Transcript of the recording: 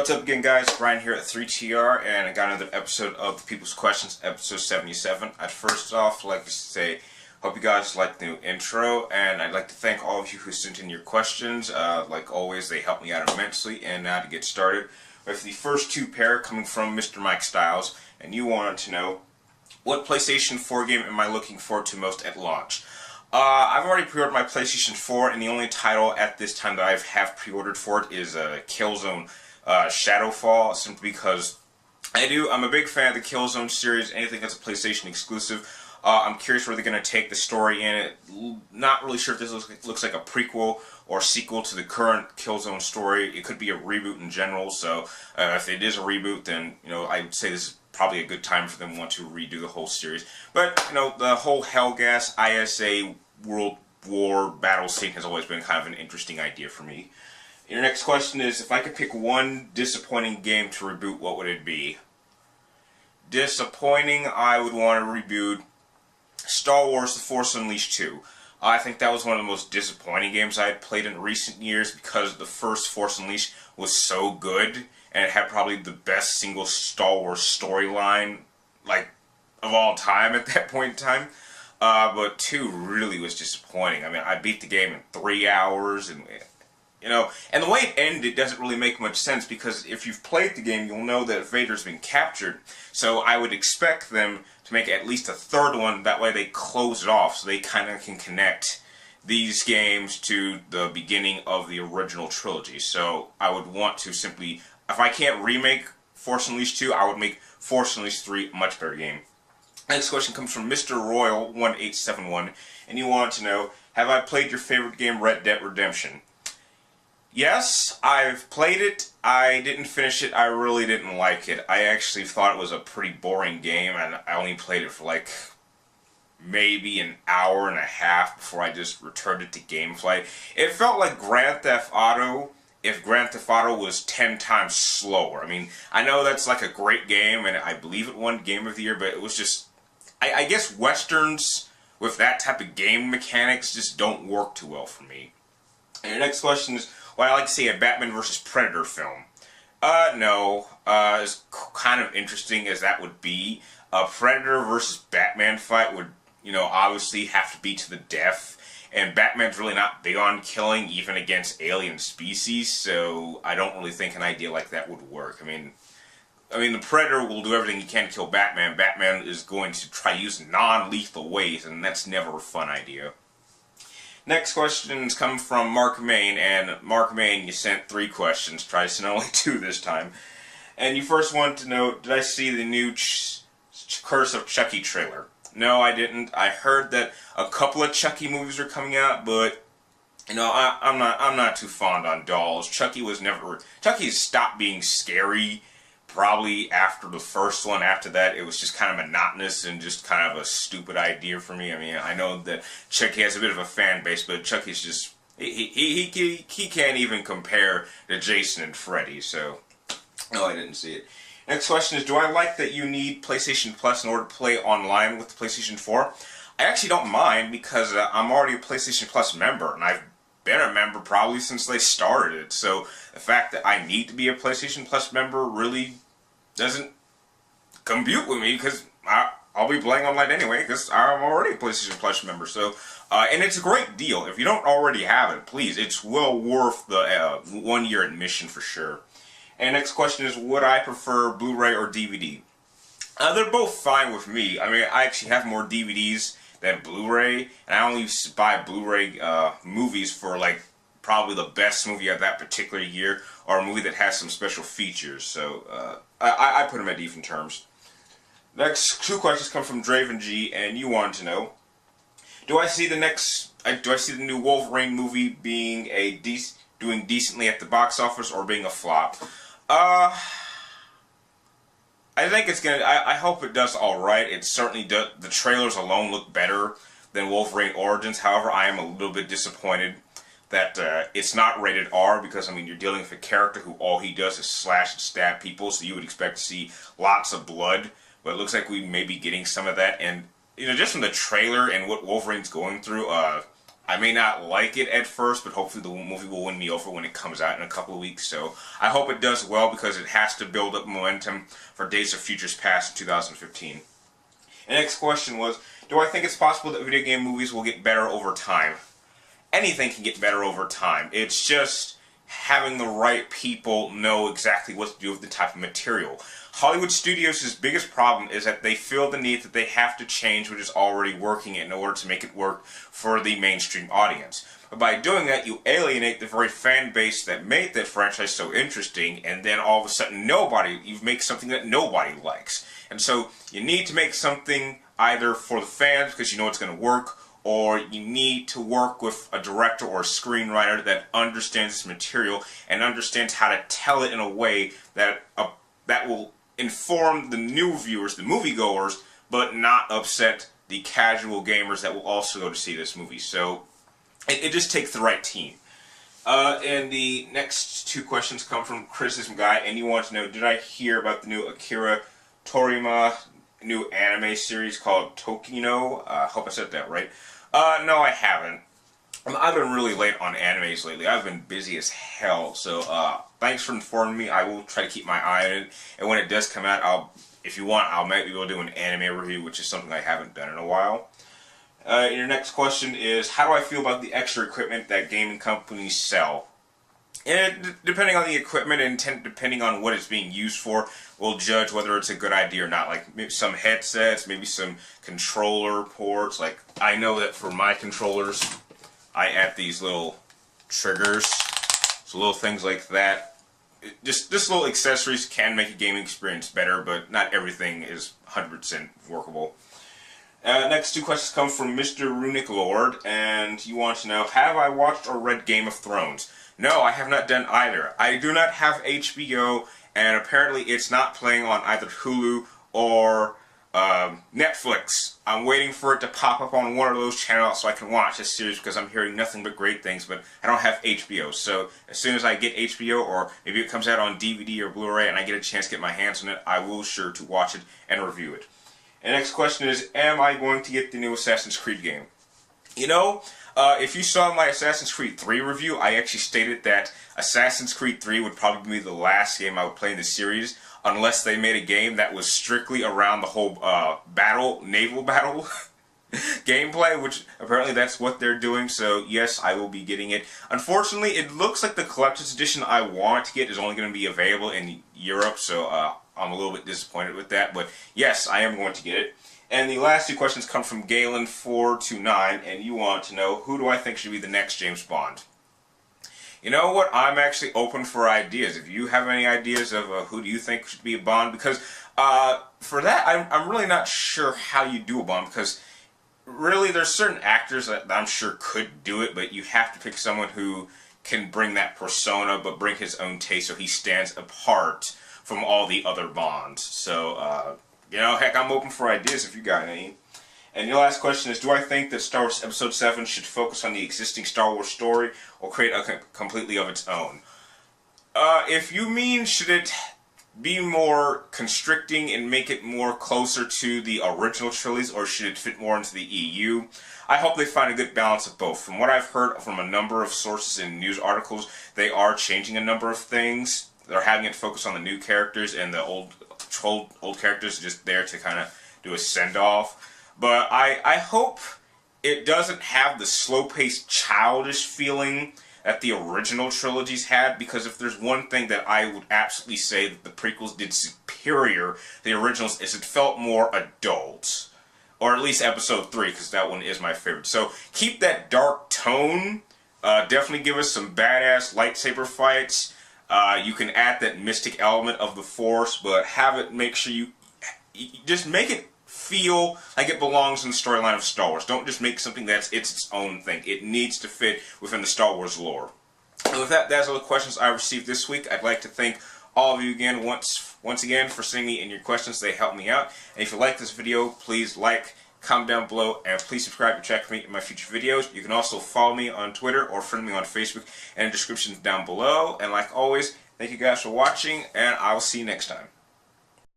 What's up again, guys? Brian here at 3TR, and I got another episode of the People's Questions, episode 77. I'd first off like to say, hope you guys like the new intro, and I'd like to thank all of you who sent in your questions. Like always, they help me out immensely. And now to get started with the first two pair coming from Mr. Mike Styles, and you wanted to know, what PlayStation 4 game am I looking forward to most at launch? I've already pre-ordered my PlayStation 4, and the only title at this time that I have pre-ordered for it is Killzone Shadowfall, simply because I'm a big fan of the Killzone series, anything that's a PlayStation exclusive. I'm curious where they're going to take the story in it. Not really sure if this looks like a prequel or sequel to the current Killzone story. It could be a reboot in general, so if it is a reboot, then I would say this is probably a good time for them to want to redo the whole series. But the whole Hellgas ISA World War battle scene has always been kind of an interesting idea for me. Your next question is, if I could pick one disappointing game to reboot, what would it be? Disappointing, I would want to reboot Star Wars The Force Unleashed 2. I think that was one of the most disappointing games I had played in recent years because the first Force Unleashed was so good, and it had probably the best single Star Wars storyline, of all time at that point in time. But 2 really was disappointing. I mean, I beat the game in 3 hours, and and the way it ended doesn't really make much sense, because if you've played the game, you'll know that Vader's been captured. So I would expect them to make at least a third one, that way they close it off, so they kind of can connect these games to the beginning of the original trilogy. So I would want to simply, if I can't remake Force Unleashed 2, I would make Force Unleashed 3 a much better game. Next question comes from Mr. Royal1871, and you want to know, have I played your favorite game, Red Dead Redemption? Yes, I've played it. I didn't finish it. I really didn't like it. I actually thought it was a pretty boring game, and I only played it for maybe an hour and a half before I just returned it to GameFly. It felt like Grand Theft Auto if Grand Theft Auto was 10 times slower. I mean, I know that's like a great game, and I believe it won Game of the Year, but it was just, I guess Westerns with that type of game mechanics just don't work too well for me. And your next question is, would I like to see a Batman vs. Predator film? No. As kind of interesting as that would be, a Predator versus Batman fight would, obviously have to be to the death. And Batman's really not big on killing, even against alien species, so I don't really think an idea like that would work. I mean, the Predator will do everything he can to kill Batman. Batman is going to try to use non-lethal ways, and that's never a fun idea. Next questions come from Mark Main, and Mark Main, you sent 3 questions. Try to send only 2 this time. And you first wanted to know, did I see the new Curse of Chucky trailer? No, I didn't. I heard that a couple of Chucky movies are coming out, but I'm not too fond on dolls. Chucky's stopped being scary probably after the first one. After that, it was just kind of monotonous and just kind of a stupid idea for me. I mean, I know that Chucky has a bit of a fan base, but Chucky's just, he can't even compare to Jason and Freddy, so no, I didn't see it. Next question is, do I like that you need PlayStation Plus in order to play online with the PlayStation 4? I actually don't mind, because I'm already a PlayStation Plus member, and I've been a member probably since they started it, so the fact that I need to be a PlayStation Plus member really doesn't compute with me, because I'll be playing online anyway, because I'm already a PlayStation Plus member. So, and it's a great deal. If you don't already have it, please, it's well worth the 1-year admission for sure. And next question is, would I prefer Blu-ray or DVD? They're both fine with me. I mean, I actually have more DVDs than Blu-ray, and I only buy Blu-ray movies for probably the best movie of that particular year, or a movie that has some special features. So I put them at even terms. Next 2 questions come from Draven G, and you want to know, do I see the new Wolverine movie being doing decently at the box office, or being a flop? I think it's gonna. I hope it does all right. It certainly does. The trailers alone look better than Wolverine Origins. However, I am a little bit disappointed that it's not rated R, because you're dealing with a character who all he does is slash and stab people, so you would expect to see lots of blood. But it looks like we may be getting some of that, and just from the trailer and what Wolverine's going through, I may not like it at first, but hopefully the movie will win me over when it comes out in a couple of weeks. So I hope it does well because it has to build up momentum for Days of Futures Past in 2015. The next question was, do I think it's possible that video game movies will get better over time? Anything can get better over time. It's just having the right people know exactly what to do with the type of material. Hollywood studios' biggest problem is that they feel the need that they have to change what is already working in order to make it work for the mainstream audience. But by doing that, you alienate the very fan base that made that franchise so interesting, and then all of a sudden you make something that nobody likes. And so you need to make something either for the fans because you know it's going to work, or you need to work with a director or a screenwriter that understands this material and understands how to tell it in a way that that will inform the new viewers, the moviegoers, but not upset the casual gamers that will also go to see this movie. So it just takes the right team. And the next two questions come from Criticism Guy, and you want to know, did I hear about the new Akira Toriama new anime series called Tokino? I hope I said that right. No, I haven't. I've been really late on animes lately. I've been busy as hell, so thanks for informing me. I will try to keep my eye on it, and when it does come out, if you want, I'll maybe do an anime review, which is something I haven't done in a while. Your next question is, how do I feel about the extra equipment that gaming companies sell? And depending on the equipment and depending on what it's being used for, we'll judge whether it's a good idea or not. Like maybe some headsets, maybe some controller ports. Like I know that for my controllers, I add these little triggers, so little things like that. Just little accessories can make a gaming experience better, but not everything is 100% workable. Next two questions come from Mr. Runic Lord, and you want to know, have I watched or read Game of Thrones? No, I have not done either. I do not have HBO, and apparently it's not playing on either Hulu or Netflix. I'm waiting for it to pop up on one of those channels so I can watch this series because I'm hearing nothing but great things, but I don't have HBO. So as soon as I get HBO, or maybe it comes out on DVD or Blu-ray and I get a chance to get my hands on it, I will sure to watch it and review it. And the next question is, am I going to get the new Assassin's Creed game? You know, if you saw my Assassin's Creed 3 review, I actually stated that Assassin's Creed 3 would probably be the last game I would play in the series, unless they made a game that was strictly around the whole naval battle gameplay, which apparently that's what they're doing, so yes, I will be getting it. Unfortunately, it looks like the collector's edition I want to get is only going to be available in Europe, so I'm a little bit disappointed with that, but yes, I am going to get it. And the last two questions come from Galen429, and you want to know, who do I think should be the next James Bond? You know what? I'm actually open for ideas. If you have any ideas of who do you think should be a Bond, because for that, I'm really not sure how you do a Bond, because really there's certain actors that I'm sure could do it, but you have to pick someone who can bring that persona, but bring his own taste so he stands apart from all the other Bonds. So, you know, heck, I'm open for ideas if you got any. And your last question is, do I think that Star Wars Episode 7 should focus on the existing Star Wars story or create a completely of its own? If you mean, should it be more constricting and make it more closer to the original trilogies, or should it fit more into the EU? I hope they find a good balance of both. From what I've heard from a number of sources and news articles, they are changing a number of things. They're having it focus on the new characters, and the old characters just there to kind of do a send-off. But I hope it doesn't have the slow-paced, childish feeling that the original trilogies had, because if there's one thing that I would absolutely say that the prequels did superior to the originals, is it felt more adult. Or at least Episode 3, because that one is my favorite. So keep that dark tone. Definitely give us some badass lightsaber fights. You can add that mystic element of the Force, but have it, make sure you just make it feel like it belongs in the storyline of Star Wars. Don't just make something that's its own thing. It needs to fit within the Star Wars lore. And with that, that's all the questions I received this week. I'd like to thank all of you again once again for sending me in your questions. They help me out. And if you like this video, please like, comment down below, and please subscribe to check me in my future videos. You can also follow me on Twitter or friend me on Facebook, and the description down below. And like always, thank you guys for watching, and I will see you next time.